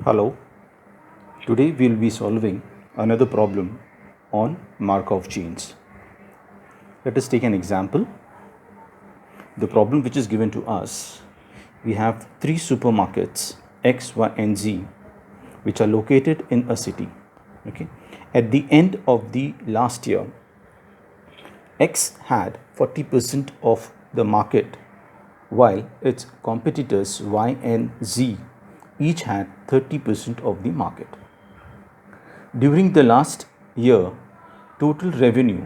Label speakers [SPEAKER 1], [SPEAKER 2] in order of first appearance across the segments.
[SPEAKER 1] Hello, today we'll be solving another problem on Markov chains. Let us take an example. The problem which is given to us, we have three supermarkets X, Y and Z which are located in a city. Okay. At the end of the last year, X had 40% of the market while its competitors Y and Z each had 30% of the market. During the last year, total revenue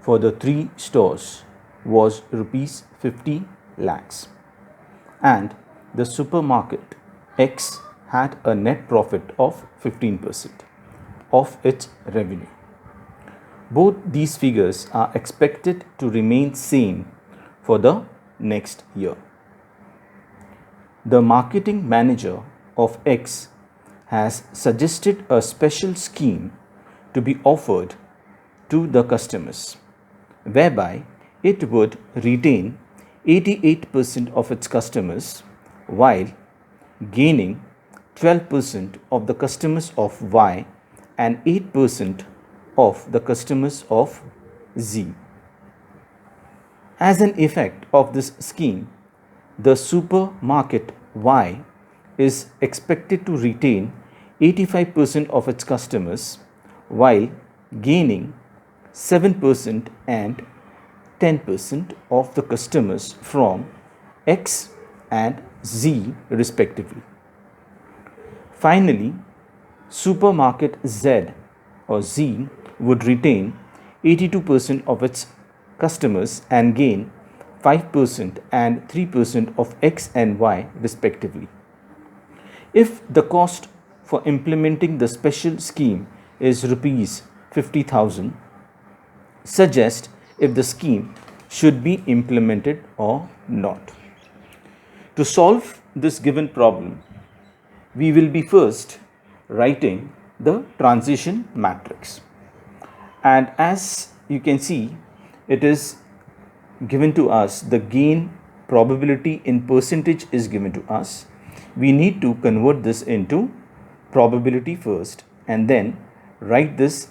[SPEAKER 1] for the three stores was rupees 50 lakhs, and the supermarket X had a net profit of 15% of its revenue. Both these figures are expected to remain same for the next year. The marketing manager of X has suggested a special scheme to be offered to the customers, whereby it would retain 88% of its customers while gaining 12% of the customers of Y and 8% of the customers of Z. As an effect of this scheme, the supermarket Y is expected to retain 85% of its customers while gaining 7% and 10% of the customers from X and Z respectively. Finally, supermarket Z or Z would retain 82% of its customers and gain 5% and 3% of X and Y respectively. If the cost for implementing the special scheme is rupees 50,000, suggest if the scheme should be implemented or not. To solve this given problem, we will be first writing the transition matrix. And as you can see, it is given to us, the gain probability in percentage is given to us. We need to convert this into probability first and then write this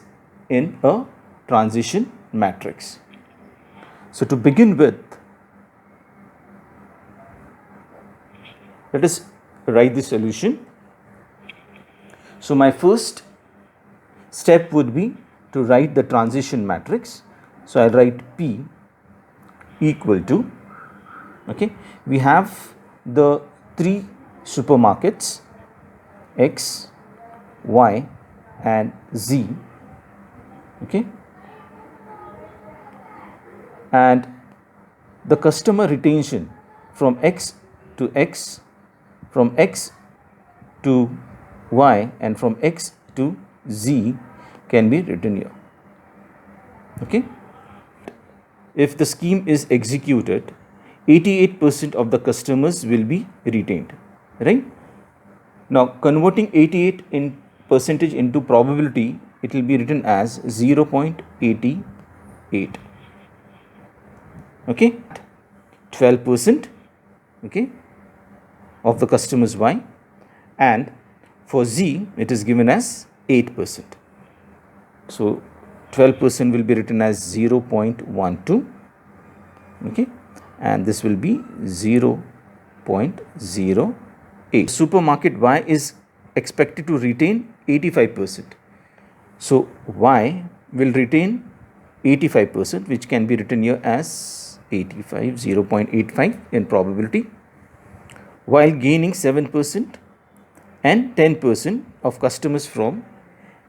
[SPEAKER 1] in a transition matrix. So to begin with, let us write the solution. So my first step would be to write the transition matrix. So I'll write P equal to, okay, we have the three supermarkets X, Y and Z, okay, and the customer retention from X to X, from X to Y and from X to Z can be written here, okay. If the scheme is executed, 88% of the customers will be retained, right? Now converting 88 in percentage into probability, it will be written as 0.88, okay, 12%, okay, of the customers Y, and for Z it is given as 8%. So 12% will be written as 0.12, okay, and this will be 0.08. Supermarket Y is expected to retain 85%. So Y will retain 85%, which can be written here as 85, 0.85 in probability, while gaining 7% and 10% of customers from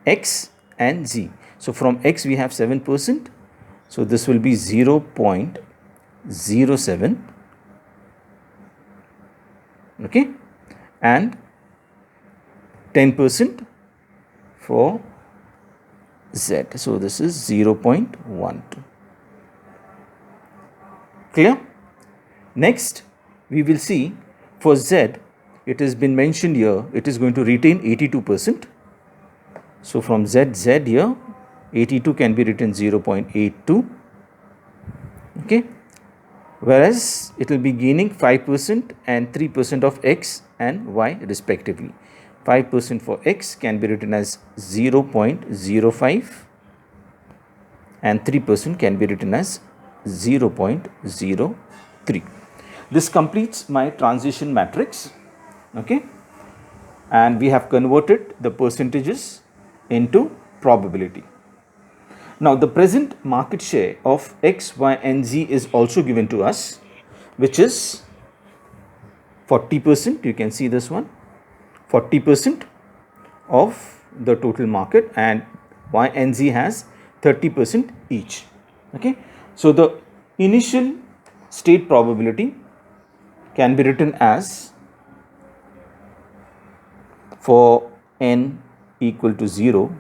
[SPEAKER 1] X and Z. So from X we have 7%, so this will be 0.07, okay, and 10% for Z, so this is 0.12. Clear? Next we will see for Z, it has been mentioned here, it is going to retain 82%. So from Z here, 82 can be written 0.82, okay, whereas it will be gaining 5% and 3% of X and Y respectively. 5% for x can be written as 0.05 and 3% can be written as 0.03. This completes my transition matrix, okay, and we have converted the percentages into probability. Now the present market share of X, Y and Z is also given to us, which is 40%. You can see this one, 40% of the total market, and Y and Z has 30% each. Okay, so the initial state probability can be written as, for n equal to 0,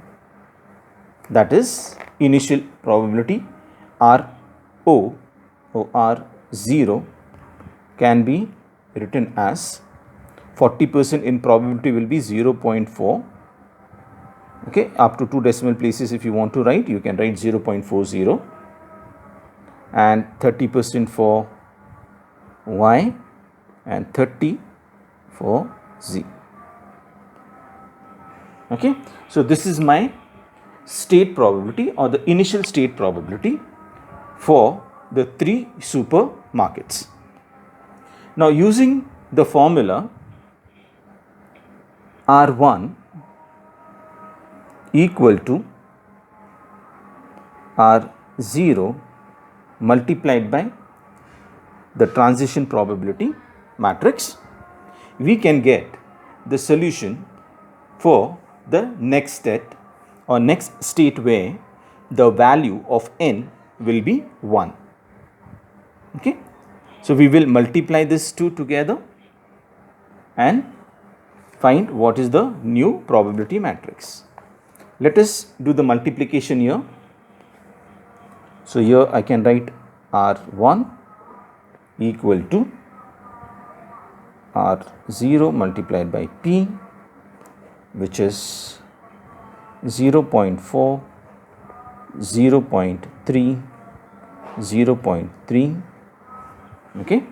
[SPEAKER 1] that is initial probability R0 or R0 can be written as 40% in probability will be 0.4. Okay, up to 2 decimal places if you want to write, you can write 0.40, and 30% for Y and 30 for Z. Okay, so this is my state probability or the initial state probability for the 3 supermarkets. Now using the formula R1 equal to R0 multiplied by the transition probability matrix, we can get the solution for the next step or next state where the value of n will be 1. Okay, so we will multiply these two together and find what is the new probability matrix. Let us do the multiplication here. So here I can write R1 equal to R0 multiplied by P, which is 0.4, 0.3, 0.3, okay,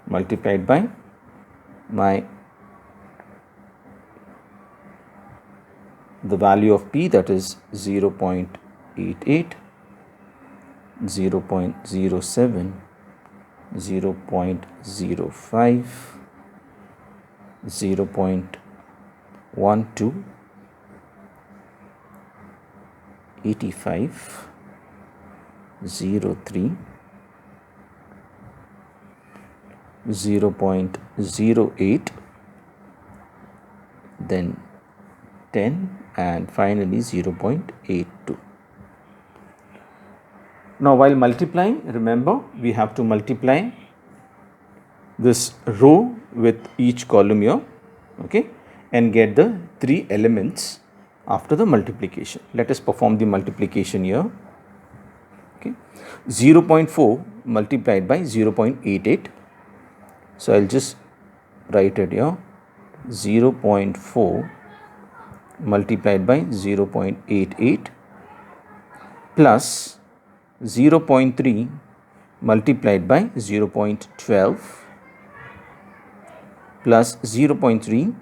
[SPEAKER 1] multiplied by the value of P, that is 0.88, 0.07, 0.05, 0.12, 85, 03, 0.08, then 10, and finally 0.82. Now while multiplying, remember we have to multiply this row with each column here, okay, and get the 3 elements after the multiplication. Let us perform the multiplication here. Okay, 0.4 multiplied by 0.88. So I'll just write it here, 0.4 multiplied by 0.88 plus 0.3 multiplied by 0.12 plus 0.3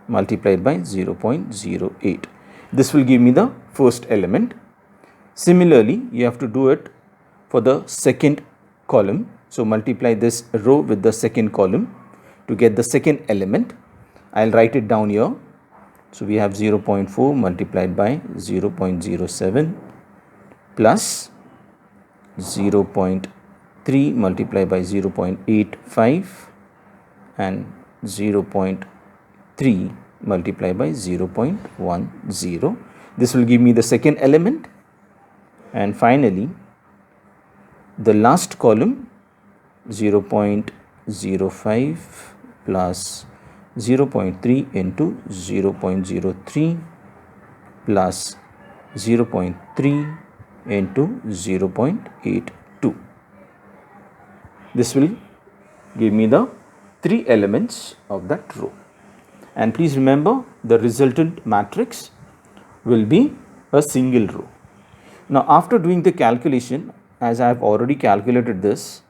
[SPEAKER 1] multiplied by 0.08. This will give me the first element. Similarly, you have to do it for the second column. So multiply this row with the second column to get the second element. I'll write it down here. So we have 0.4 multiplied by 0.07 plus 0.3 multiplied by 0.85 and 0.3 multiplied by 0.10. This will give me the second element, and finally the last column 0.05 plus 0.3 into 0.03 plus 0.3 into 0.82. This will give me the 3 elements of that row. And please remember, the resultant matrix will be a single row. Now after doing the calculation, as I have already calculated this,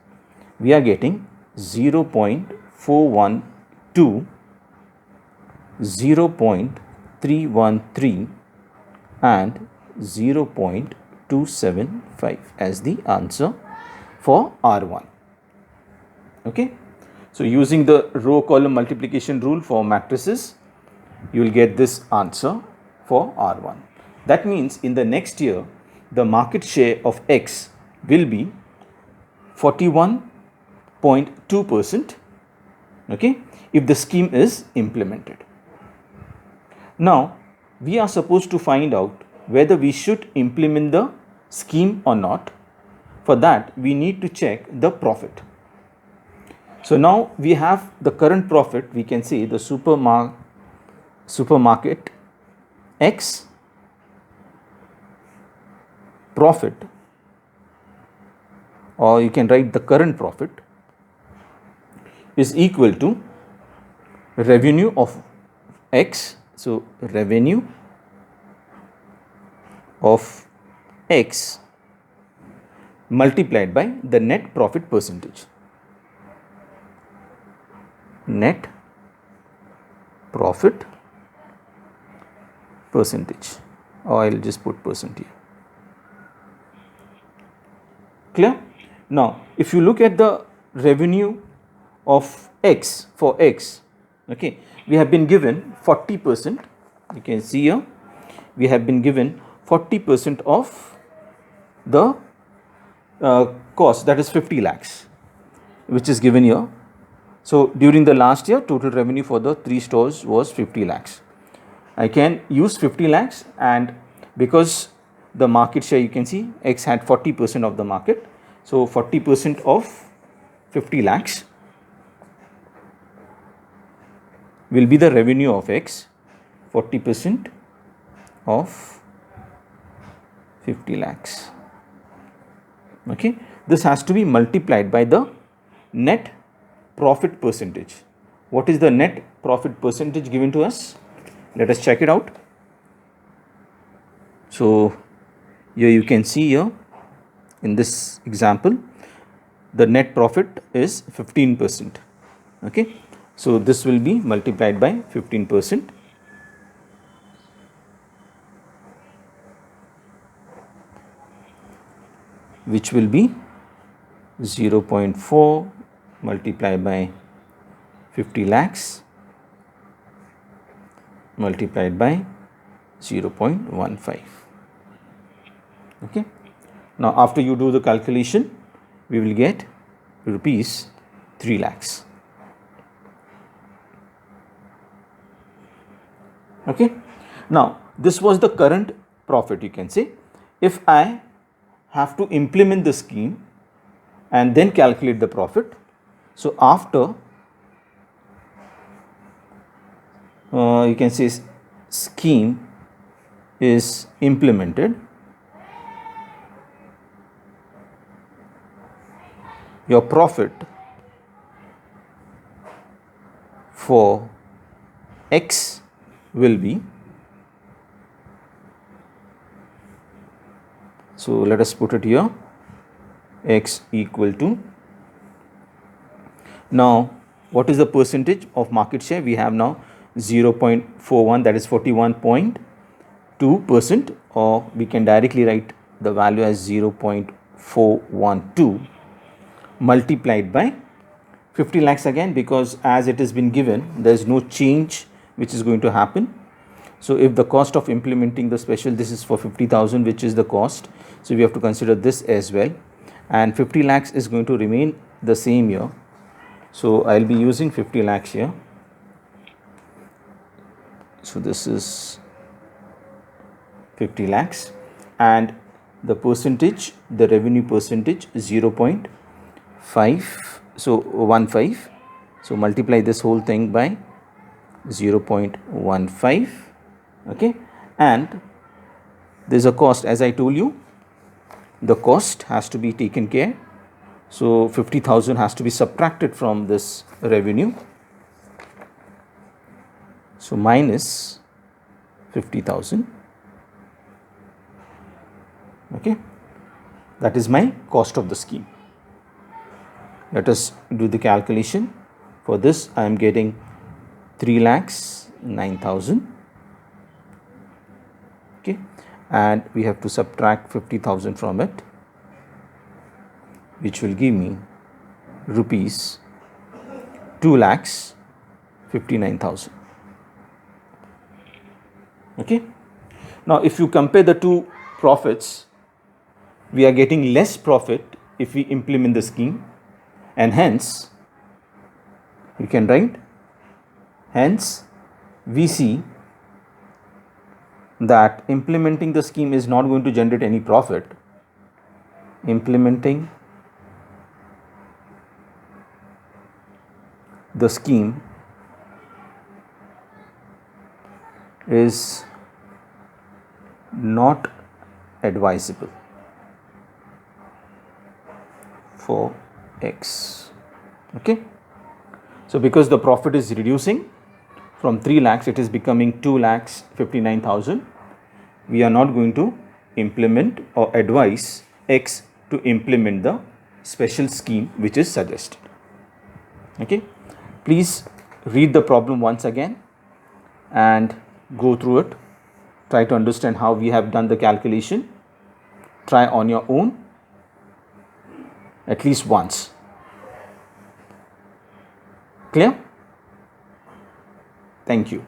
[SPEAKER 1] we are getting 0.412 0.313 and 0.275 as the answer for R1. Okay. So using the row column multiplication rule for matrices, you will get this answer for R1. That means in the next year, the market share of X will be 41.2%, okay, if the scheme is implemented. Now, we are supposed to find out whether we should implement the scheme or not. For that, we need to check the profit. So now we have the current profit, we can say the supermarket X profit, or you can write the current profit, is equal to revenue of X. So revenue of X multiplied by the net profit percentage. Net profit percentage, or I will just put percent here. Clear? Now, if you look at the revenue of X for X, okay, we have been given 40%. You can see here, we have been given 40% of the cost, that is 50 lakhs, which is given here. So during the last year, total revenue for the 3 stores was 50 lakhs. I can use 50 lakhs, and because the market share, you can see X had 40% of the market. So 40% of 50 lakhs will be the revenue of X, 40% of 50 lakhs. Okay, this has to be multiplied by the net profit percentage. What is the net profit percentage given to us? Let us check it out. So here you can see here in this example, the net profit is 15%. Okay, so this will be multiplied by 15%. Which will be 0.4 multiplied by 50 lakhs multiplied by 0.15. Okay. Now, after you do the calculation, we will get rupees 3 lakhs. Okay. Now, this was the current profit, you can say. If I have to implement the scheme and then calculate the profit, so after you can say scheme is implemented, your profit for X will be, so let us put it here, X equal to, now what is the percentage of market share? We have now 0.41, that is 41.2%, or we can directly write the value as 0.412 multiplied by 50 lakhs again, because as it has been given, there is no change which is going to happen. So if the cost of implementing the special, this is for 50,000, which is the cost, so we have to consider this as well, and 50 lakhs is going to remain the same here. So I will be using 50 lakhs here. So this is 50 lakhs, and the percentage, the revenue percentage is 0.5, so 15. So multiply this whole thing by 0.15. Okay, and there is a cost, as I told you, the cost has to be taken care. So 50,000 has to be subtracted from this revenue. So minus 50,000. Okay, that is my cost of the scheme. Let us do the calculation. For this, I am getting 3 lakhs 9,000. Okay, and we have to subtract 50,000 from it, which will give me rupees 2,59,000. Okay. Now, if you compare the two profits, we are getting less profit if we implement the scheme, and hence we can write, hence we see that implementing the scheme is not going to generate any profit. Implementing the scheme is not advisable for X. Okay. So, because the profit is reducing from 3 lakhs, it is becoming 2,59,000. We are not going to implement or advise X to implement the special scheme which is suggested. Okay. Please read the problem once again and go through it. Try to understand how we have done the calculation. Try on your own at least once. Clear? Thank you.